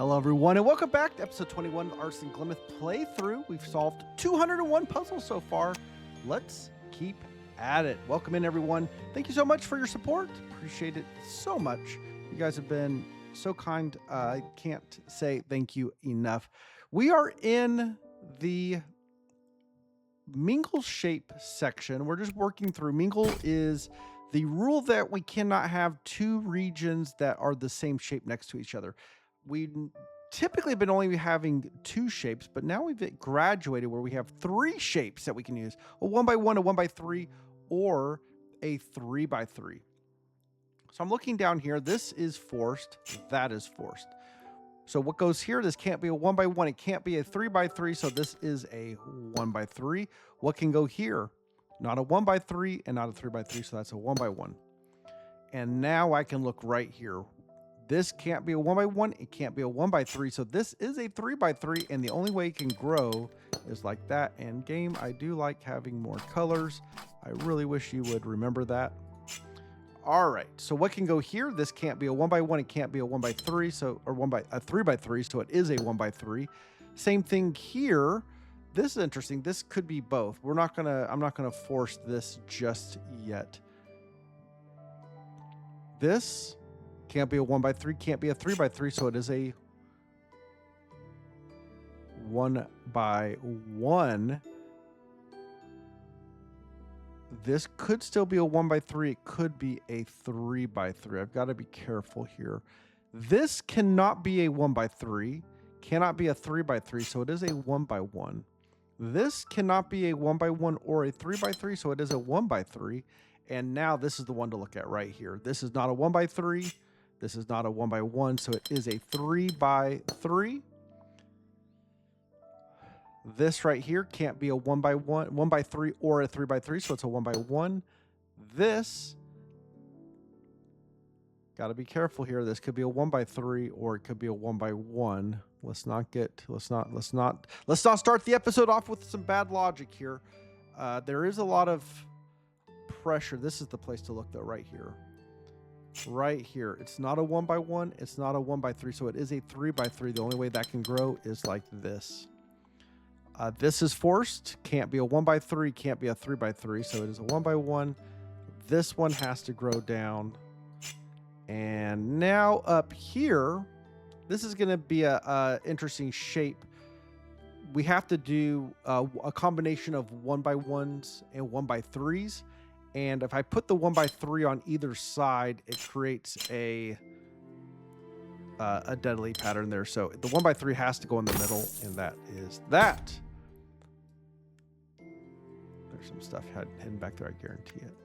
Hello everyone and welcome back to episode 21 of the Artisan of Glimmith playthrough. We've solved 201 puzzles so far. Let's keep at it. Welcome in everyone. Thank you so much for your support. Appreciate it so much. You guys have been so kind. I can't say thank you enough. We are in the Mingle shape section. We're just working through. Mingle is the rule that we cannot have two regions that are the same shape next to each other. We typically have been only having two shapes, but now we've graduated where we have three shapes that we can use: a 1x1, a 1x3, or a 3x3. So I'm looking down here. This is forced. That is forced. So what goes here? This can't be a 1x1. It can't be a 3x3. So this is a 1x3. What can go here? Not a 1x3 and not a 3x3. So that's a 1x1. And now I can look right here. This can't be a 1x1. It can't be a 1x3. So this is a 3x3. And the only way it can grow is like that. And game, I do like having more colors. I really wish you would remember that. All right. So what can go here? This can't be a 1x1. It can't be a 1x3. So, or a 3x3. So it is a 1x3. Same thing here. This is interesting. This could be both. I'm not gonna force this just yet. This can't be a 1x3, can't be a 3x3, so it is a 1x1. This could still be a 1x3. It could be a 3x3. I've got to be careful here. This cannot be a 1x3, cannot be a 3x3, so it is a 1x1. This cannot be a 1x1 or a 3x3, so it is a 1x3. And now this is the one to look at right here. This is not a 1x3. This is not a 1x1, so it is a 3x3. This right here can't be a 1x1, 1x3 or a 3x3, so it's a 1x1. This, got to be careful here. This could be a 1x3 or it could be a 1x1. Let's not start the episode off with some bad logic here. There is a lot of pressure. This is the place to look though, right here. Right here. It's not a 1x1. It's not a 1x3. So it is a 3x3. The only way that can grow is like this. This is forced. Can't be a 1x3. Can't be a 3x3. So it is a 1x1. This one has to grow down. And now up here, this is going to be a interesting shape. We have to do a combination of 1x1s and 1x3s. And if I put the 1x3 on either side, it creates a deadly pattern there. So the 1x3 has to go in the middle, and that is that. There's some stuff hidden back there, I guarantee it.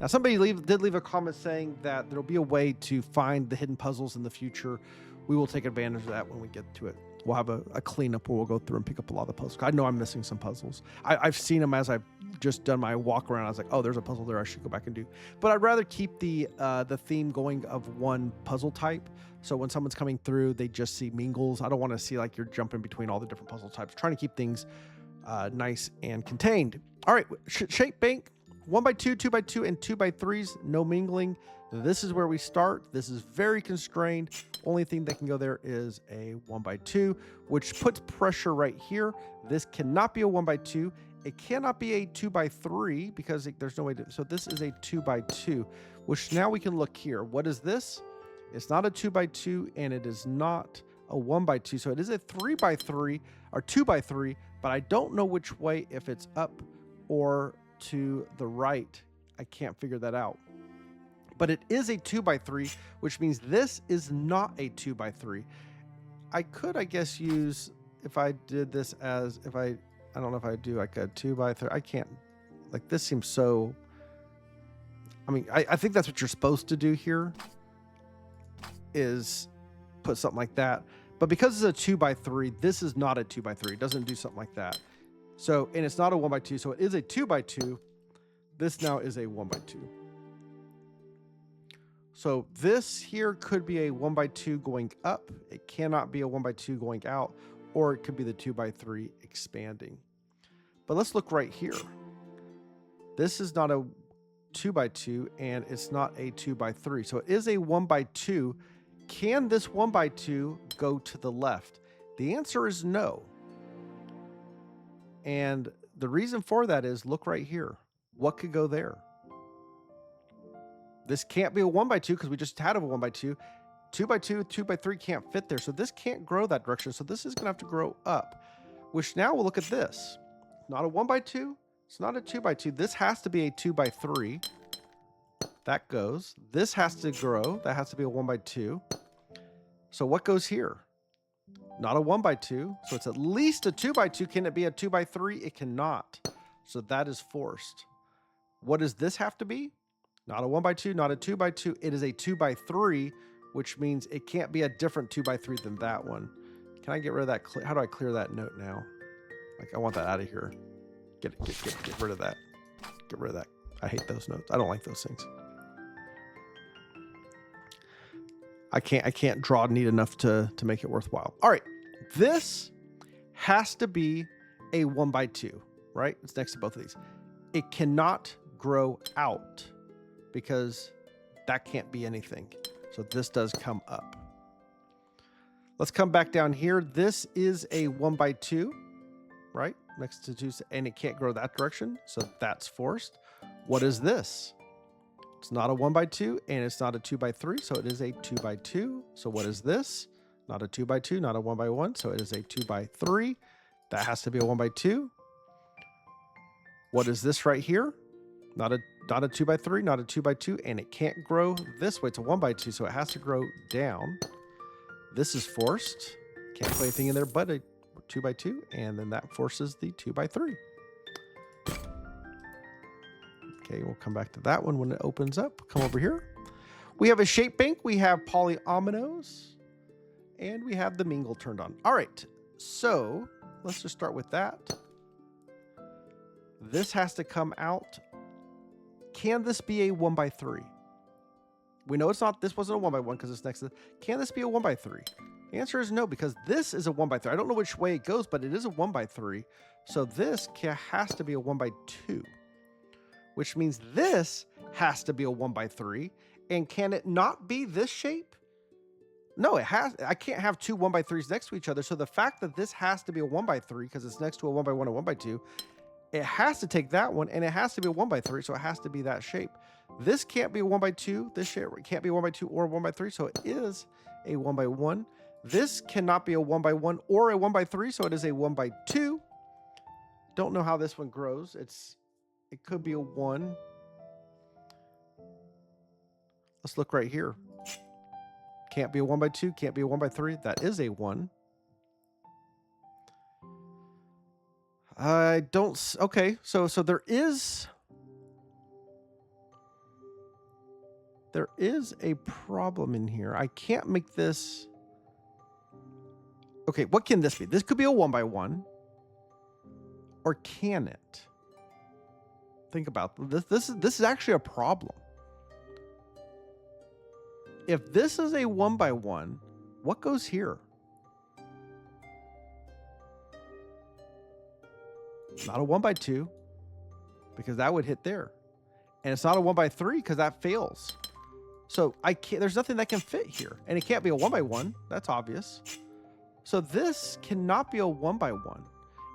Now, somebody did leave a comment saying that there'll be a way to find the hidden puzzles in the future. We will take advantage of that when we get to it. We'll have a cleanup where we'll go through and pick up a lot of the puzzles. I know I'm missing some puzzles. I've seen them as I've just done my walk around. I was like, oh, there's a puzzle there I should go back and do. But I'd rather keep the theme going of one puzzle type. So when someone's coming through, they just see Mingles. I don't want to see like you're jumping between all the different puzzle types. Trying to keep things nice and contained. All right, shape bank. 1x2, 2x2, and 2x3s. No mingling. This is where we start. This is very constrained. Only thing that can go there is a 1x2, which puts pressure right here. This cannot be a 1x2. It cannot be a 2x3 because there's no way to. So this is a 2x2, which now we can look here. What is this? It's not a 2x2 and it is not a 1x2. So it is a 3x3 or 2x3, but I don't know which way, if it's up or to the right. I can't figure that out. But it is a 2x3, which means this is not a 2x3. I could, I guess, use, if I did this as, I don't know if I do like a 2x3. I can't, like this seems so, I mean, I think that's what you're supposed to do here is put something like that. But because it's a 2x3, this is not a 2x3. It doesn't do something like that. So, and it's not a 1x2, so it is a 2x2. This now is a 1x2. So this here could be a 1x2 going up. It cannot be a 1x2 going out, or it could be the 2x3 expanding. But let's look right here. This is not a 2x2 and it's not a 2x3. So it is a 1x2. can this 1x2 go to the left? The answer is no. And the reason for that is, look right here. What could go there? This can't be a 1x2 because we just had a 1x2. 2x2, 2x3 can't fit there. So this can't grow that direction. So this is going to have to grow up, which now we'll look at this. Not a 1x2. It's not a 2x2. This has to be a 2x3. That goes. This has to grow. That has to be a 1x2. So what goes here? Not a 1x2. So it's at least a 2x2. Can it be a 2x3? It cannot. So that is forced. What does this have to be? Not a 1x2, not a 2x2. It is a 2x3, which means it can't be a different 2x3 than that one. Can I get rid of that? How do I clear that note now? Like, I want that out of here. Get rid of that. Get rid of that. I hate those notes. I don't like those things. I can't draw neat enough to make it worthwhile. All right. This has to be a 1x2, right? It's next to both of these. It cannot grow out because that can't be anything. So this does come up. Let's come back down here. This is a 1x2, right? Next to 2, and it can't grow that direction. So that's forced. What is this? It's not a 1x2 and it's not a 2x3. So it is a 2x2. So what is this? Not a 2x2, not a 1x1. So it is a 2x3. That has to be a 1x2. What is this right here? Not a 2x3, not a 2x2, and it can't grow this way. It's a 1x2, so it has to grow down. This is forced. Can't put anything in there but a 2x2, and then that forces the 2x3. Okay, we'll come back to that one when it opens up. Come over here. We have a shape bank. We have polyominoes, and we have the Mingle turned on. All right, so let's just start with that. This has to come out. Can this be a 1x3? We know it's not. This wasn't a 1x1 because it's next to. Can this be a 1x3? The answer is no, because this is a 1x3. I don't know which way it goes, but it is a 1x3. So this has to be a 1x2, which means this has to be a 1x3. And can it not be this shape? No, it has. I can't have two 1x3s next to each other. So the fact that this has to be a 1x3 because it's next to a 1x1 and 1x2, it has to take that one, and it has to be a 1x3, so it has to be that shape. This can't be a 1x2. This shape can't be a 1x2 or a 1x3, so it is a 1x1. This cannot be a 1x1 or a 1x3, so it is a 1x2. Don't know how this one grows. It could be a 1. Let's look right here. Can't be a 1x2, can't be a 1x3. That is a 1. I don't. Okay, so there is a problem in here. I can't make this. Okay, what can this be? This could be a 1x1, or can it? Think about this. This is actually a problem. If this is a 1x1, what goes here? Not a 1x2 because that would hit there. And it's not a 1x3 because that fails. So there's nothing that can fit here. And it can't be a 1x1. That's obvious. So this cannot be a 1x1.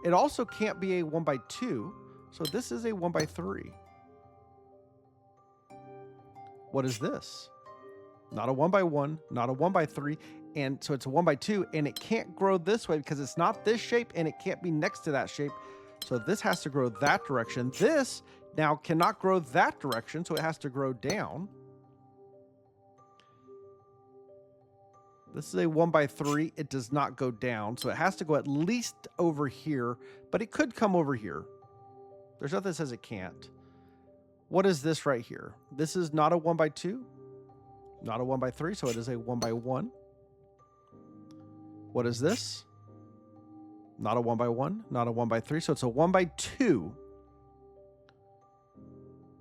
It also can't be a 1x2. So this is a 1x3. What is this? Not a 1x1, not a 1x3. And so it's a 1x2, and it can't grow this way because it's not this shape, and it can't be next to that shape. So this has to grow that direction. This now cannot grow that direction, so it has to grow down. This is a 1x3. It does not go down, so it has to go at least over here, but it could come over here. There's nothing that says it can't. What is this right here? This is not a 1x2, not a 1x3, so it is a 1x1. What is this? Not a 1x1, not a 1x3, so it's a 1x2.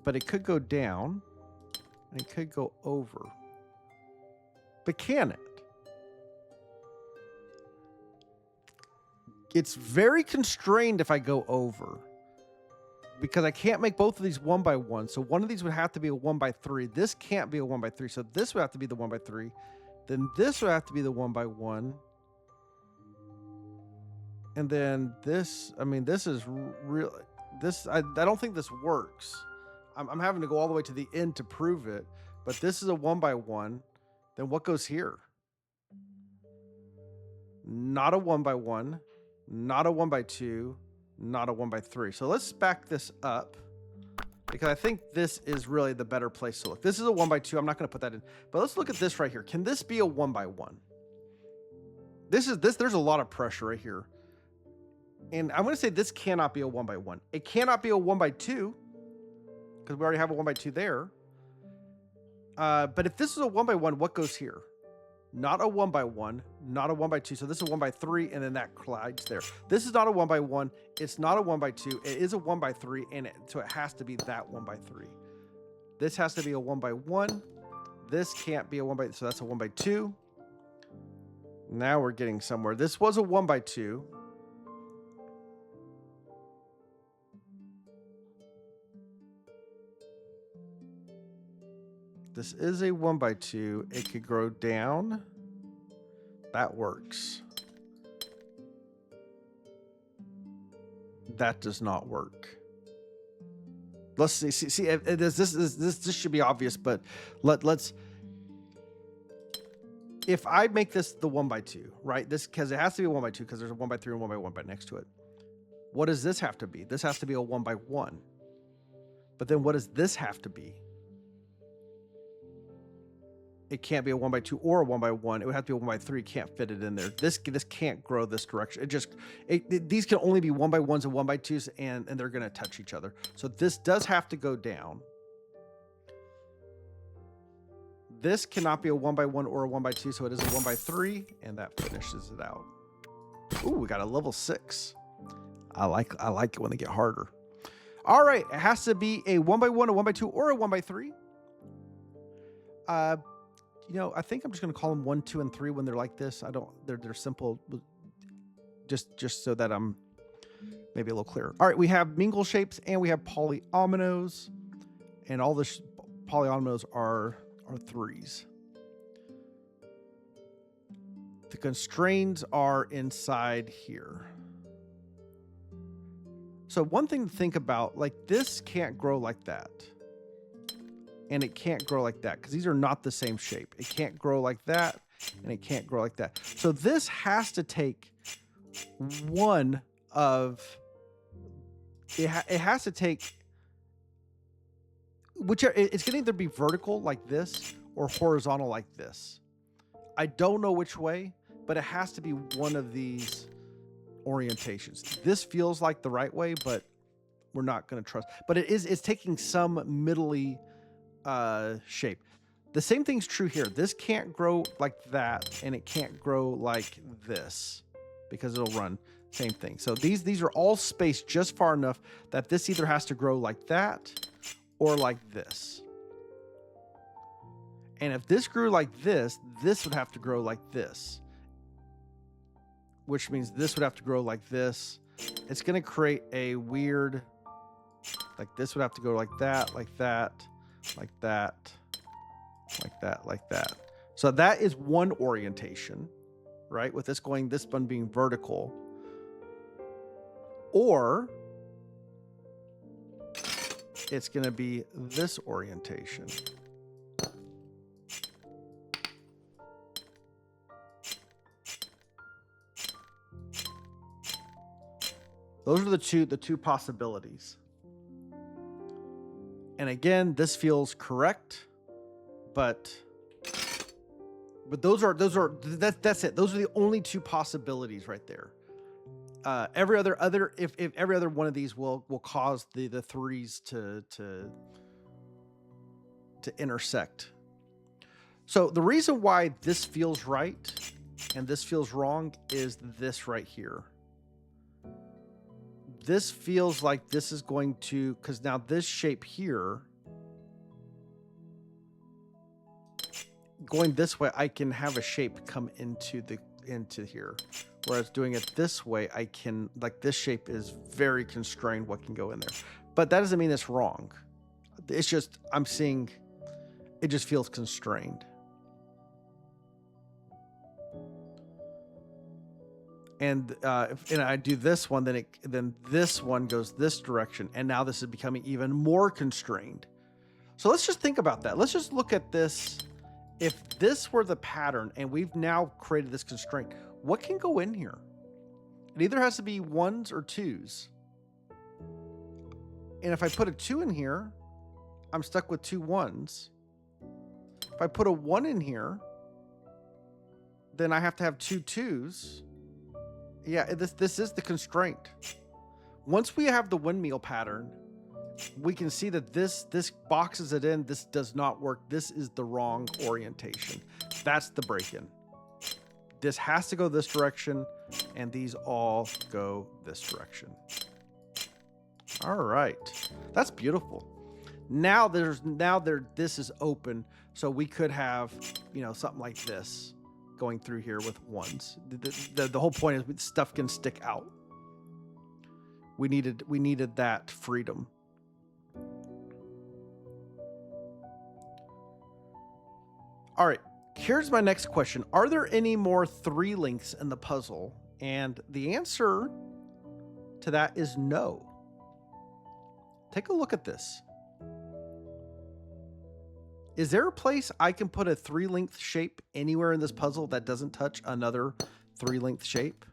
But it could go down, and it could go over. But can it? It's very constrained if I go over, because I can't make both of these 1x1. So one of these would have to be a 1x3. This can't be a 1x3, so this would have to be the 1x3. Then this would have to be the 1 by 1. And then this, I mean, this is real. This, I don't think this works. I'm having to go all the way to the end to prove it. But this is a 1 by 1. Then what goes here? Not a 1 by 1. Not a 1 by 2. Not a 1 by 3. So let's back this up, because I think this is really the better place to look. This is a 1 by 2. I'm not going to put that in. But let's look at this right here. Can this be a 1 by 1? There's a lot of pressure right here. And I'm going to say this cannot be a 1 by 1. It cannot be a 1 by 2, because we already have a 1 by 2 there. But if this is a 1 by 1, what goes here? Not a 1 by 1, not a 1 by 2. So this is a 1 by 3, and then that collides there. This is not a 1 by 1. It's not a 1 by 2. It is a 1 by 3, and so it has to be that 1 by 3. This has to be a 1 by 1. This can't be a 1 by, so that's a 1 by 2. Now we're getting somewhere. This was a 1 by 2. This is a 1 by 2. It could grow down. That works. That does not work. Let's see. See, this should be obvious, but let's. If I make this the 1 by 2, right? This, because it has to be a 1 by 2, because there's a 1 by 3 and 1 by 1 by next to it. What does this have to be? This has to be a 1 by 1. But then what does this have to be? It can't be a 1 by 2 or a 1 by 1. It would have to be a 1 by 3. Can't fit it in there. This can't grow this direction. These can only be 1 by 1s and 1 by 2s, and they're going to touch each other. So this does have to go down. This cannot be a 1 by 1 or a 1 by 2, so it is a 1 by 3, and that finishes it out. Ooh, we got a level 6. I like it when they get harder. All right, it has to be a 1 by 1, a 1 by 2, or a 1 by 3. You know, I think I'm just going to call them 1, 2, and 3 when they're like this. They're simple, just so that I'm maybe a little clearer. All right, we have mingle shapes and we have polyominoes, and all the polyominoes are 3s. The constraints are inside here. So one thing to think about, like this can't grow like that. And it can't grow like that because these are not the same shape. It can't grow like that, and it can't grow like that. So this has to take one of, it has to take, whichever, it's going to either be vertical like this or horizontal like this. I don't know which way, but it has to be one of these orientations. This feels like the right way, but we're not going to trust. But it's taking some middly shape. The same thing's true here. This can't grow like that, and it can't grow like this because it'll run. Same thing. So these are all spaced just far enough that this either has to grow like that or like this. And if this grew like this would have to grow like this, which means this would have to grow like this. It's going to create a weird, like this would have to go like that, like that, like that, like that, like that. So that is one orientation, right? With this going, this one being vertical. Or it's going to be this orientation. Those are the two possibilities. And again, this feels correct, but that's it. Those are the only two possibilities right there. Every other if every other one of these will cause the 3s to intersect. So the reason why this feels right and this feels wrong is this right here. This feels like this is going to, because now this shape here, going this way, I can have a shape come into here. Whereas doing it this way, I can, like this shape is very constrained what can go in there. But that doesn't mean it's wrong. It's just, I'm seeing, it just feels constrained. And and I do this one, then this one goes this direction, and now this is becoming even more constrained. So let's just think about that. Let's just look at this. If this were the pattern and we've now created this constraint, what can go in here? It either has to be 1s or 2s. And if I put a 2 in here, I'm stuck with 2 1s. If I put a 1 in here, then I have to have 2 2s. Yeah, this is the constraint. Once we have the windmill pattern, we can see that this boxes it in. This does not work. This is the wrong orientation. That's the break-in. This has to go this direction, and these all go this direction. All right, that's beautiful. Now this is open, so we could have, you know, something like this going through here with 1s. The whole point is stuff can stick out. We needed that freedom. All right, here's my next question. Are there any more 3 links in the puzzle? And the answer to that is no. Take a look at this. Is there a place I can put a 3-length shape anywhere in this puzzle that doesn't touch another 3-length shape?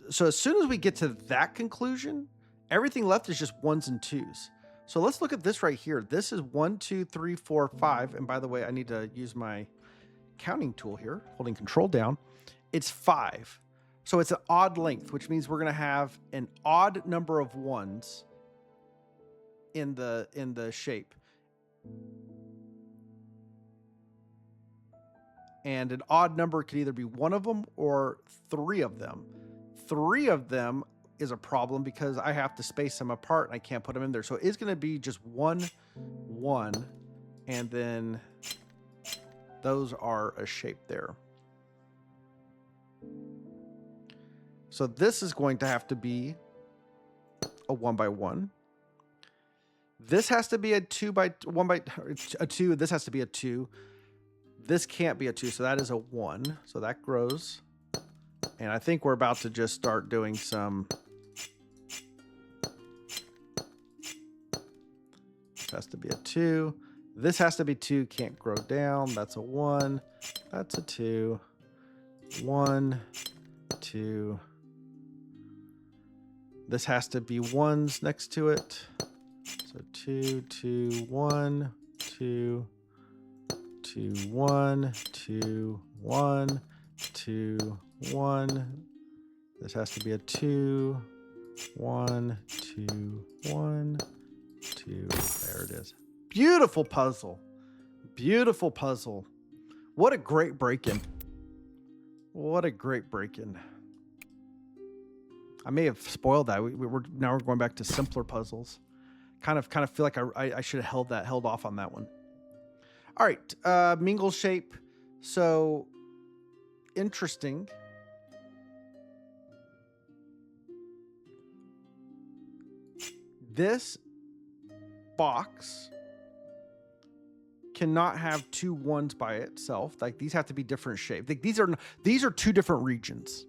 So as soon as we get to that conclusion, everything left is just 1s and 2s. So let's look at this right here. This is 1, 2, 3, 4, 5. And by the way, I need to use my counting tool here, holding control down. It's 5. So it's an odd length, which means we're going to have an odd number of 1s in the shape. And an odd number could either be 1 of them or 3 of them. 3 of them is a problem because I have to space them apart and I can't put them in there. So it's going to be just 1, 1, and then those are a shape there. So this is going to have to be a 1 by 1. This has to be a 2 by 1 by a 2. This has to be a 2. This can't be a 2, so that is a 1. So that grows. And I think we're about to just start doing some. This has to be a 2. This has to be 2. Can't grow down. That's a 1. That's a 2. 1, 2. This has to be 1s next to it. So 2, 2, 1, 2, 2, 1, 2, 1, 2, 1. This has to be a 2, 1, 2, 1, 2. There it is. Beautiful puzzle. Beautiful puzzle. What a great break-in. What a great break-in. I may have spoiled that. Now we're going back to simpler puzzles. Kind of feel like I should have held off on that one. All right, Mingle shape. So interesting. This box cannot have 2 1s by itself. Like these have to be different shapes. Like these are 2 different regions.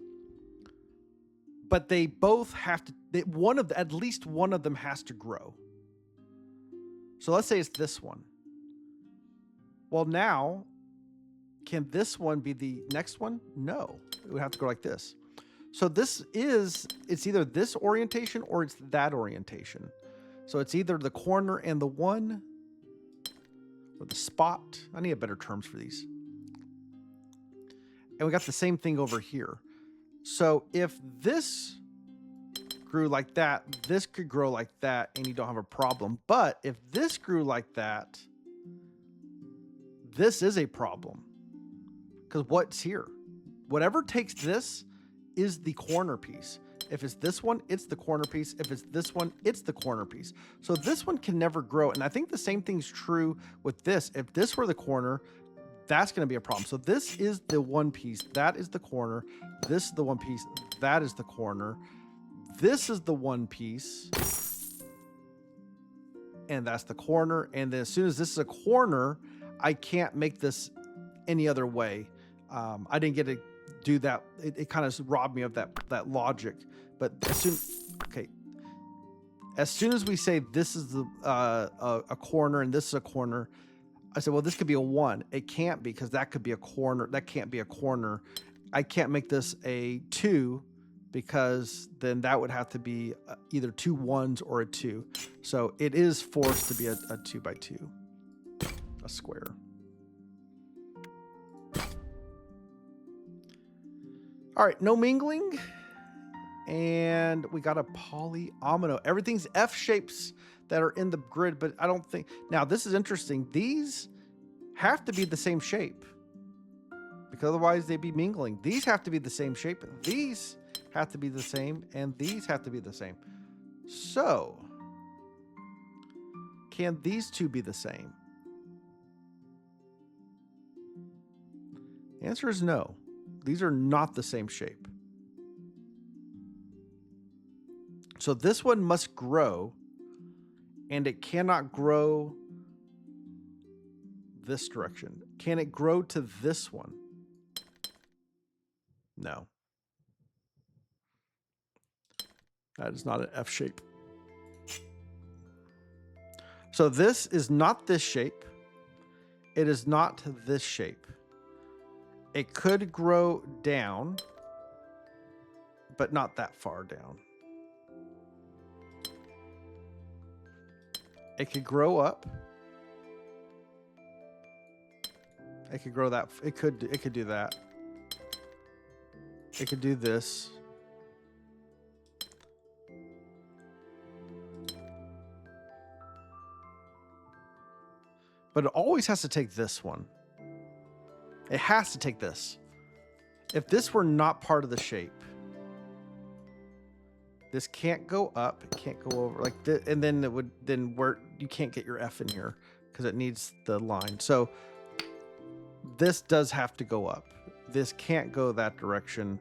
But they both have to. At least one of them has to grow. So let's say it's this one. Well, now, can this one be the next one? No, it would have to go like this. So it's either this orientation or it's that orientation. So it's either the corner and the 1 or the spot. I need better terms for these. And we got the same thing over here. So if this grew like that, this could grow like that, and you don't have a problem. But if this grew like that, this is a problem. Because what's here? Whatever takes this is the corner piece. If it's this one, it's the corner piece. If it's this one, it's the corner piece. So this one can never grow. And I think the same thing's true with this. If this were the corner, that's going to be a problem. So this is the one piece. That is the corner. This is the one piece. That is the corner. This is the one piece. And that's the corner. And then as soon as this is a corner, I can't make this any other way. I didn't get to do that. It kind of robbed me of that logic. But as soon as we say this is a corner and this is a corner, I said, well, this could be a 1. It can't be, because that could be a corner. That can't be a corner. I can't make this a 2, because then that would have to be either 2 1s or a 2. So it is forced to be a 2 by 2, a square. All right, no mingling. And we got a polyomino. Everything's F shapes that are in the grid, but I don't think... Now, this is interesting. These have to be the same shape, because otherwise they'd be mingling. These have to be the same shape. These have to be the same, and these have to be the same. So, can these two be the same? The answer is no. These are not the same shape. So this one must grow, and it cannot grow this direction. Can it grow to this one? No. That is not an F shape. So this is not this shape. It is not this shape. It could grow down, but not that far down. It could grow up. It could grow that. It could do that. It could do this. But it always has to take this one. It has to take this. If this were not part of the shape, this can't go up. It can't go over like this, and then it would where you can't get your F in here because it needs the line. So this does have to go up. This can't go that direction.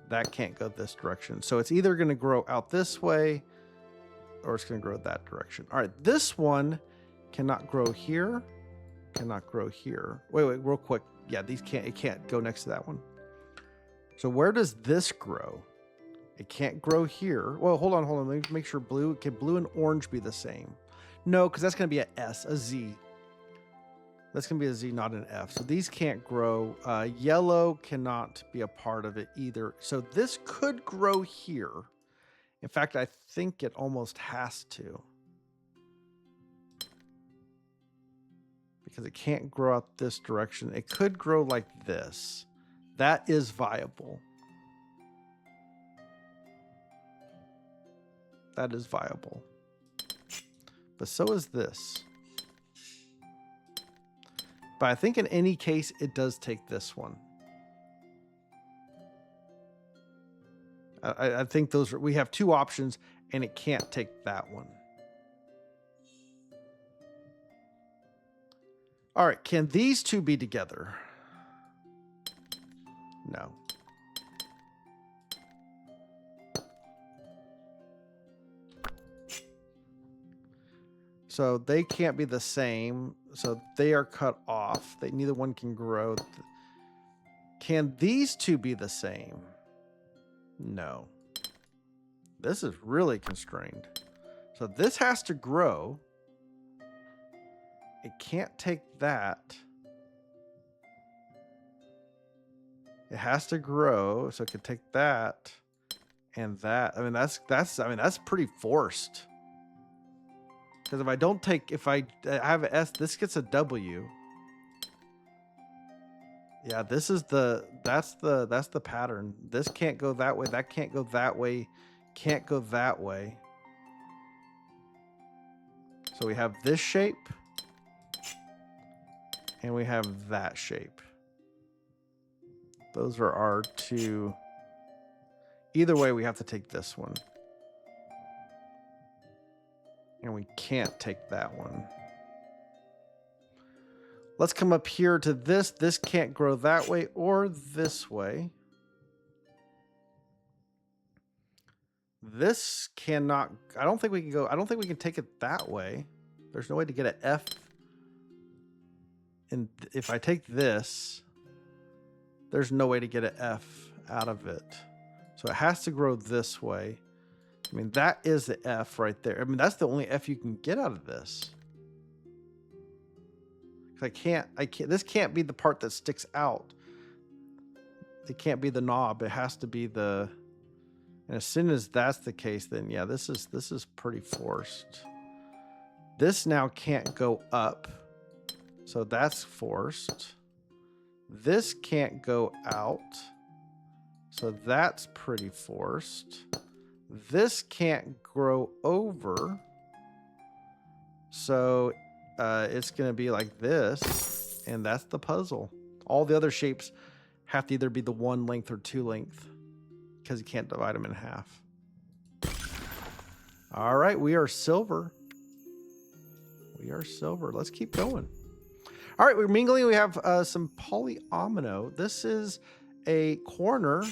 That can't go this direction. So it's either going to grow out this way, or it's going to grow that direction. All right, this one cannot grow here. Cannot grow here. Wait, real quick. Yeah, these can't. It can't go next to that one. So where does this grow? It can't grow here. Well, hold on. Let me make sure blue. Can blue and orange be the same? No, because that's going to be a S, a Z. That's going to be a Z, not an F. So these can't grow. Yellow cannot be a part of it either. So this could grow here. In fact, I think it almost has to, because it can't grow out this direction. It could grow like this. That is viable. That is viable. But so is this. But I think in any case, it does take this one. I think those are, we have two options, and it can't take that one. All right, can these two be together? No. So they can't be the same. So they are cut off. Neither one can grow. Can these two be the same? No. This is really constrained. So this has to grow. It can't take that. It has to grow, so it could take that and that. I mean, that's pretty forced. Because if I don't take, if I have an S, this gets a W. Yeah, this is that's the pattern. This can't go that way. That can't go that way. Can't go that way. So we have this shape. And we have that shape. Those are our two. Either way, we have to take this one. And we can't take that one. Let's come up here to this. This can't grow that way or this way. This cannot, I don't think we can go, I don't think we can take it that way. There's no way to get an F. And if I take this, there's no way to get an F out of it. So it has to grow this way. I mean, that is the F right there. I mean, that's the only F you can get out of this. I can't, this can't be the part that sticks out. It can't be the knob. It has to be the, and as soon as that's the case, then yeah, this is pretty forced. This now can't go up. So that's forced. This can't go out. So that's pretty forced. This can't grow over. So it's going to be like this. And that's the puzzle. All the other shapes have to either be the 1 length or 2 length, because you can't divide them in half. All right, we are silver. We are silver. Let's keep going. All right, we're mingling. We have some polyomino. This is a corner,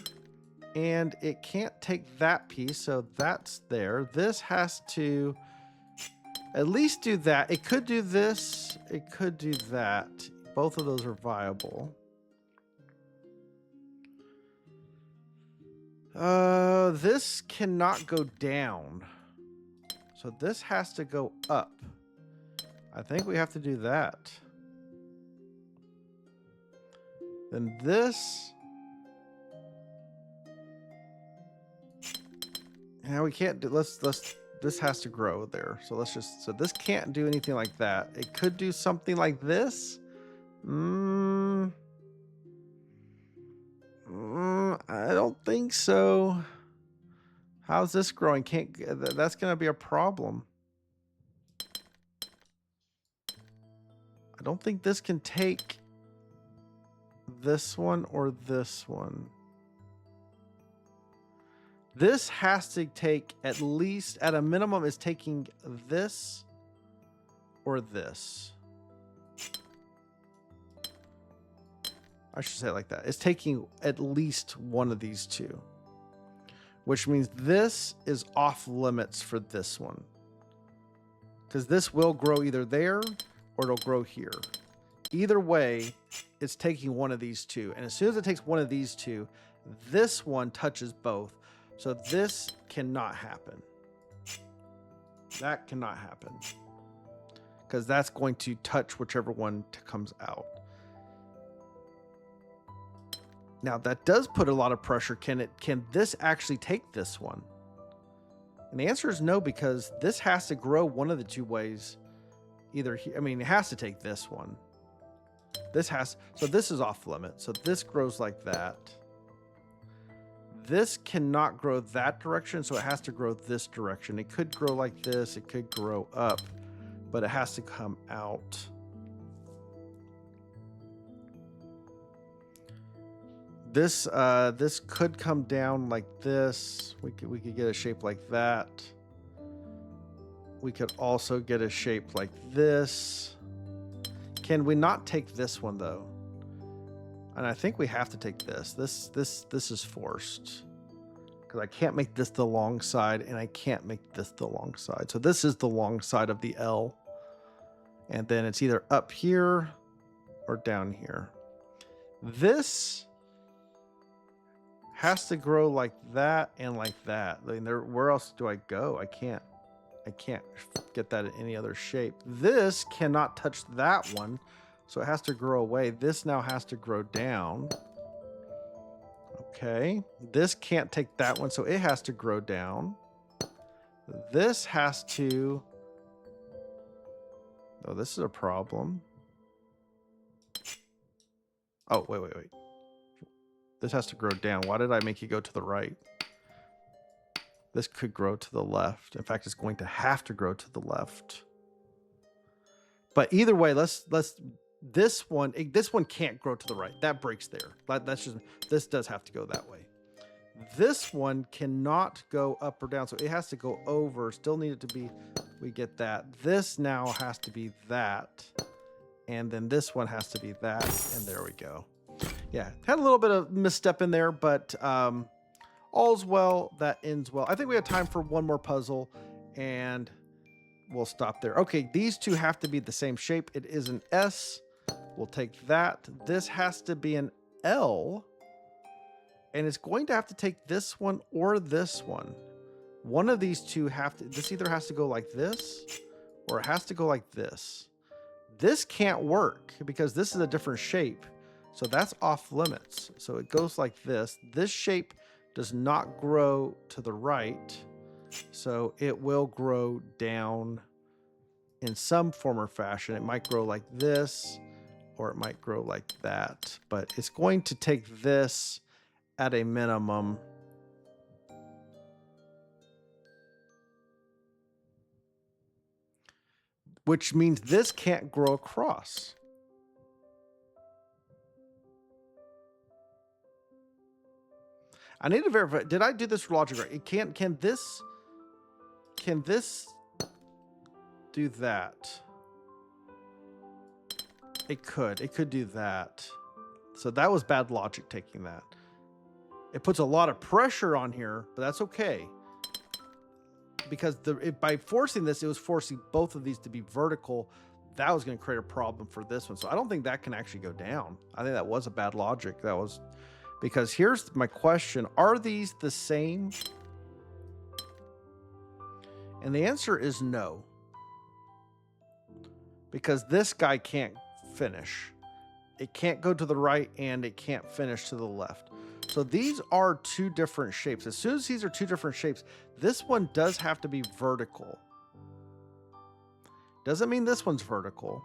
and it can't take that piece, so that's there. This has to at least do that. It could do this. It could do that. Both of those are viable. This cannot go down. So this has to go up. I think we have to do that. Then this. Yeah, we can't do, this has to grow there. So let's just, so this can't do anything like that. It could do something like this. I don't think so. How's this growing? That's going to be a problem. I don't think this can take this one or this one. This has to take at least, at a minimum, is taking this or this. I should say it like that. It's taking at least one of these two, which means this is off limits for this one, because this will grow either there or it'll grow here. Either way, it's taking one of these two. And as soon as it takes one of these two, this one touches both. So this cannot happen. That cannot happen, because that's going to touch whichever one comes out. Now that does put a lot of pressure. Can this actually take this one? And the answer is no, because this has to grow one of the two ways. Either here, I mean, it has to take this one. So this is off limit. So this grows like that. This cannot grow that direction, so it has to grow this direction. It could grow like this, it could grow up, but it has to come out. This could come down like this. We could get a shape like that. We could also get a shape like this. Can we not take this one though? And I think we have to take this. This is forced, because I can't make this the long side and I can't make this the long side. So this is the long side of the L. And then it's either up here or down here. This has to grow like that and like that. I mean, where else do I go? I can't get that in any other shape. This cannot touch that one, so it has to grow away. This now has to grow down. Okay, this can't take that one, so it has to grow down. This has to, oh, this is a problem. Oh, wait. This has to grow down. Why did I make you go to the right? This could grow to the left. In fact, it's going to have to grow to the left. But either way, this one can't grow to the right. That breaks there. This does have to go that way. This one cannot go up or down, so it has to go over. Still need it to be, we get that. This now has to be that. And then this one has to be that. And there we go. Yeah, had a little bit of misstep in there, but all's well that ends well. I think we have time for one more puzzle, and we'll stop there. Okay, these two have to be the same shape. It is an S. We'll take that. This has to be an L. And it's going to have to take this one or this one. One of these two this either has to go like this or it has to go like this. This can't work because this is a different shape. So that's off limits. So it goes like this. This shape does not grow to the right. So it will grow down in some form or fashion. It might grow like this, or it might grow like that. But it's going to take this at a minimum. Which means this can't grow across. I need to verify. Did I do this logic right? Can this do that? It could do that. So that was bad logic taking that. It puts a lot of pressure on here, but that's okay. Because by forcing this, it was forcing both of these to be vertical. That was going to create a problem for this one. So I don't think that can actually go down. I think that was a bad logic. That was because here's my question. Are these the same? And the answer is no. Because this guy can't finish. It can't go to the right and it can't finish to the left. So these are two different shapes. As soon as these are two different shapes, this one does have to be vertical. Doesn't mean this one's vertical.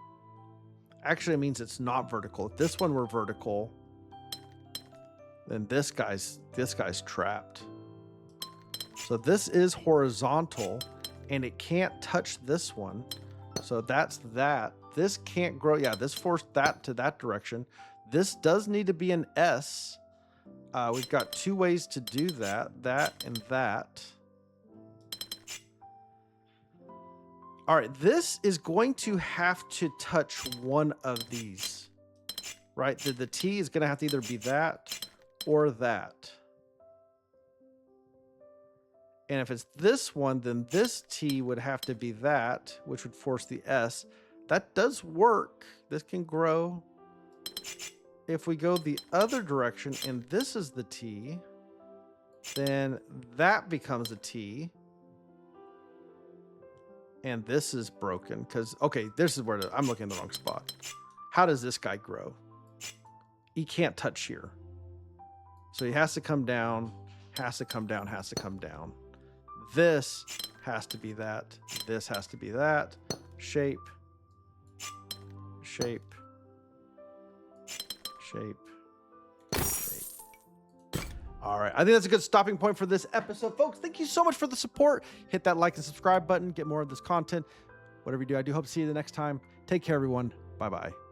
Actually, it means it's not vertical. If this one were vertical, then this guy's trapped. So this is horizontal and it can't touch this one. So that's that. This can't grow. Yeah, this forced that to that direction. This does need to be an S. We've got two ways to do that. That and that. All right, this is going to have to touch one of these, right? The T is going to have to either be that or that. And if it's this one, then this T would have to be that, which would force the S. That does work. This can grow. If we go the other direction and this is the T, then that becomes a T. And this is broken because, okay, this is where I'm looking in the wrong spot. How does this guy grow? He can't touch here. So he has to come down, has to come down, has to come down. This has to be that. This has to be that. Shape. Shape. Shape. All right. I think that's a good stopping point for this episode. Folks, thank you so much for the support. Hit that like and subscribe button. Get more of this content. Whatever you do, I do hope to see you the next time. Take care, everyone. Bye-bye.